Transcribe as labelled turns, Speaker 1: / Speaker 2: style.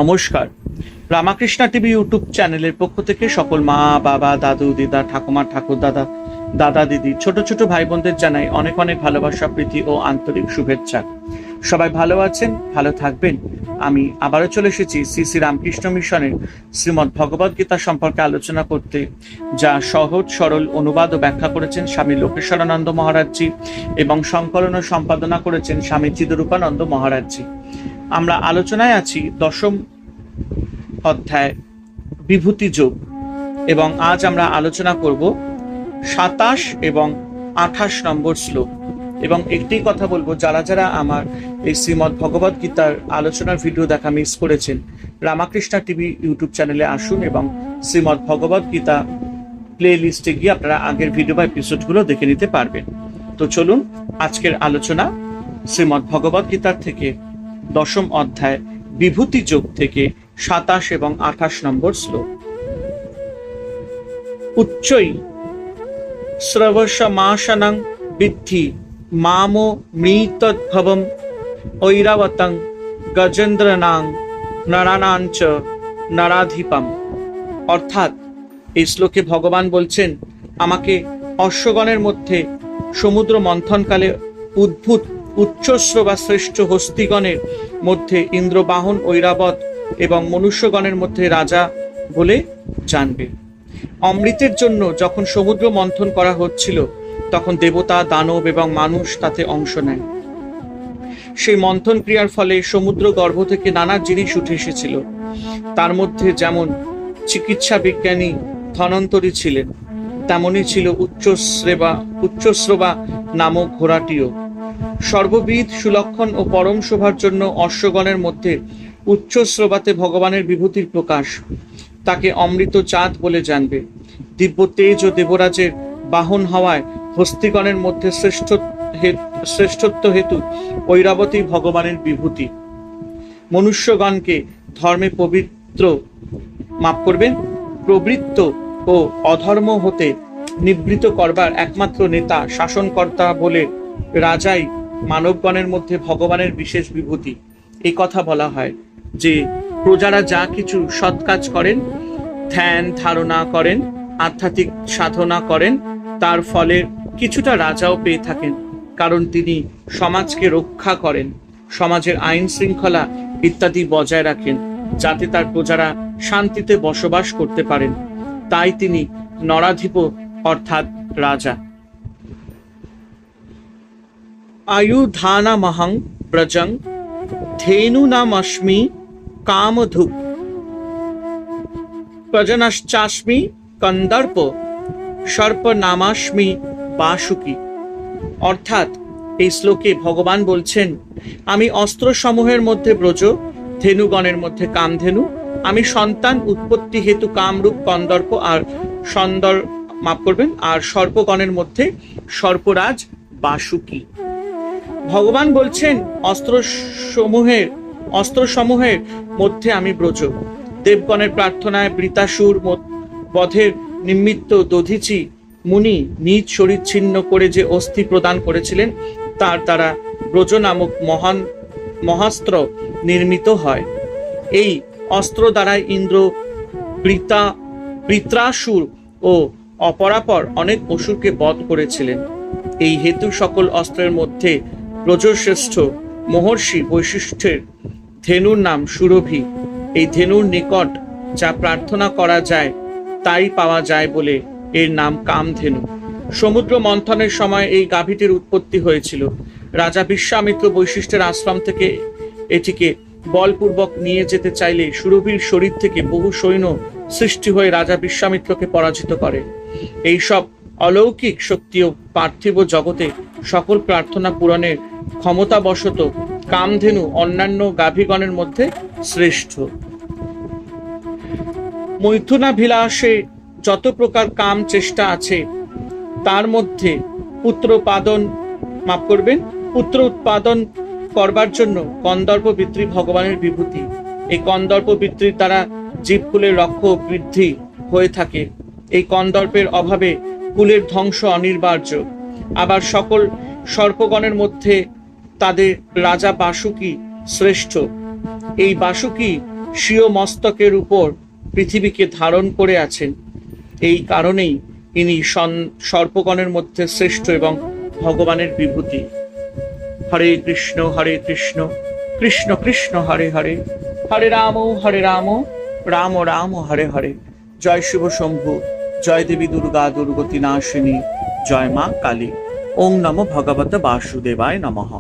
Speaker 1: নমস্কার। Ramakrishna TV YouTube চ্যানেলের পক্ষ থেকে সকল মা বাবা দাদু দিদা ঠাকুমা ঠাকুর দাদা দাদা দিদি ছোট ছোট ভাই বোনদের জানাই অনেক অনেক ভালোবাসা প্রীতি ও আন্তরিক শুভেচ্ছা। সবাই ভালো আছেন, ভালো থাকবেন। আমি আবারও চলে এসেছি শ্রী শ্রী রামকৃষ্ণ মিশনের শ্রীমদ্ ভগবদ গীতা সম্পর্কে আলোচনা করতে, যা সহজ সরল অনুবাদ ও ব্যাখ্যা করেছেন স্বামী লোকেশ্বরানন্দ মহারাজজি এবং সংকলন ও সম্পাদনা করেছেন স্বামী চিদরূপানন্দ মহারাজজি। আমরা আলোচনায় আছি দশম অধ্যায় বিভূতি যোগ, এবং আজ আমরা আলোচনা করব 27 এবং 28 নম্বর শ্লোক। এবং একটি কথা বলবো, যারা যারা আমার এই শ্রীমদ্ ভগবদ গীতার আলোচনার ভিডিও দেখা মিস করেছেন, রামাকৃষ্ণা টিভি ইউটিউব চ্যানেলে আসুন এবং শ্রীমদ্ ভগবদ গীতা প্লে লিস্টে গিয়ে আপনারা আগের ভিডিও বা এপিসোডগুলো দেখে নিতে পারবেন। তো চলুন আজকের আলোচনা শ্রীমদ্ ভগবদ গীতার থেকে দশম অধ্যায় বিভূতি যোগ থেকে 27 এবং 28 নম্বর শ্লোক। উচ্চৈ শ্রবসমাসনং বিদ্ধি মামো মৃতদ্ভবম ঐরাবতং গজেন্দ্রনাং নরানাঞ্চ নরাধিপম। অর্থাৎ এই শ্লোকে ভগবান বলছেন, আমাকে অশ্বগণের মধ্যে সমুদ্র মন্থনকালে উদ্ভূত উচ্চশ্রবা শ্রেষ্ঠ হস্তিগণের মধ্যে ইন্দ্রবাহন ঐরাবত এবং মনুষ্যগণের মধ্যে রাজা বলে জানবে। অমৃতের জন্য যখন সমুদ্র মন্থন করা হচ্ছিল, তখন দেবতা, দানব এবং মানুষ তাতে অংশ নেয়। সেই মন্থন ক্রিয়ার ফলে সমুদ্র গর্ভ থেকে নানা জিনিস উঠে এসেছিল। তার মধ্যে যেমন চিকিৎসা বিজ্ঞানী ধনন্তরী ছিলেন, তেমনই ছিল উচ্চশ্রবা নামক ঘোড়াটিও। সর্ববিধ সুলক্ষণ ও পরম শোভার জন্য অশ্বগণের মধ্যে উচ্চশ্রবাতে ভগবানের বিভূতির প্রকাশ। তাকে অমৃত চাঁদ বলে জানবে। দিব্য তেজ ও দেবরাজের বাহন হওয়ায় হস্তিগণের মধ্যে শ্রেষ্ঠত্ব হেতু ঐরাবতী ভগবানের বিভূতি। মনুষ্যগণকে ধর্মে প্রবৃত্ত ও অধর্ম হতে নিবৃত করবার একমাত্র নেতা, শাসনকর্তা বলে রাজাই মানবগণের মধ্যে ভগবানের বিশেষ বিভূতি। এই কথা বলা হয় যে প্রজারা যা কিছু সৎ কাজ করেন, ধ্যান ধারণা করেন, আধ্যাত্মিক সাধনা করেন, তার ফলে কিছুটা রাজাও পেয়ে থাকেন, কারণ তিনি সমাজকে রক্ষা করেন, সমাজের আইন শৃঙ্খলা ইত্যাদি বজায় রাখেন, যাতে তার প্রজারা শান্তিতে বসবাস করতে পারেন। তাই তিনি নরাধিপ অর্থাৎ রাজা। আয়ুধানামহং ব্রজং ধেনুনামস্মি কামধুক প্রজনশ্চাস্মি কন্দর্প সর্পনামাস্মি বাসুকি। অর্থাৎ এই শ্লোকে ভগবান বলছেন, আমি অস্ত্র সমূহের মধ্যে ব্রজ, ধেনুগণের মধ্যে কামধেনু, আমি সন্তান উৎপত্তি হেতু কামরূপ কন্দর্প আর আর সর্পগণের মধ্যে সর্পরাজ বাসুকি। ভগবান বলছেন, অস্ত্রসমূহের মধ্যে আমি ব্রজ। দেবগণের প্রার্থনায় বৃতাসুর বধের নিমিত্ত দধিচি মুনি নিজ শরীর ছিন্ন করে যে অস্থি প্রদান করেছিলেন, তার দ্বারা ব্রজ নামক মহান মহাস্ত্র নির্মিত হয়। এই অস্ত্র দ্বারাই ইন্দ্র বৃত্রাসুর ও অপরাপর অনেক অসুরকে বধ করেছিলেন। এই হেতু সকল অস্ত্রের মধ্যে ব্রজশ্রেষ্ঠ মহর্ষি বৈশিষ্ট্যের ধেনুর নাম সুরভি। এই ধেনুর নিকট যা প্রার্থনা করা যায় তাই পাওয়া যায় বলে এর নাম কামধেনু। সমুদ্র মন্থনের সময় এই গাভীটির উৎপত্তি হয়েছিল। রাজা বিশ্বামিত্র বৈশিষ্ট্যের আশ্রম থেকে এটিকে বলপূর্বক নিয়ে যেতে চাইলে সুরভির শরীর থেকে বহু সৈন্য সৃষ্টি হয়ে রাজা বিশ্বামিত্রকে পরাজিত করে। এইসব অলৌকিক শক্তি ও পার্থিব জগতে সকল প্রার্থনা পূরণের ক্ষমতাবশত কামধেনু অন্যান্য গাভীগণের মধ্যে শ্রেষ্ঠ। মৈথুনাভিলাষে যত প্রকার কাম চেষ্টা আছে, তার মধ্যে পুত্র উৎপাদন করবার জন্য কন্দর্প বৃত্তি ভগবানের বিভূতি। এই কন্দর্প বৃত্তির দ্বারা জীবকুলের রক্ষ বৃদ্ধি হয়ে থাকে। এই কন্দর্পের অভাবে কুলের ধ্বংস অনিবার্য। আবার সকল সর্পগণের মধ্যে তাদের রাজা বাসুকি শ্রেষ্ঠ। এই বাসুকি স্বীয় মস্তকের উপর পৃথিবীকে ধারণ করে আছেন। এই কারণেই ইনি সর্পগণের মধ্যে শ্রেষ্ঠ এবং ভগবানের বিভূতি। হরে কৃষ্ণ কৃষ্ণ কৃষ্ণ হরে হরে, হরে রাম রাম রাম হরে হরে। জয় শিব শম্ভু, জয় দেবী দুর্গা দুর্গতি নাশিনী, জয় মা কালী। ওং নমো ভগবতে বাসুদেবায় নমঃ।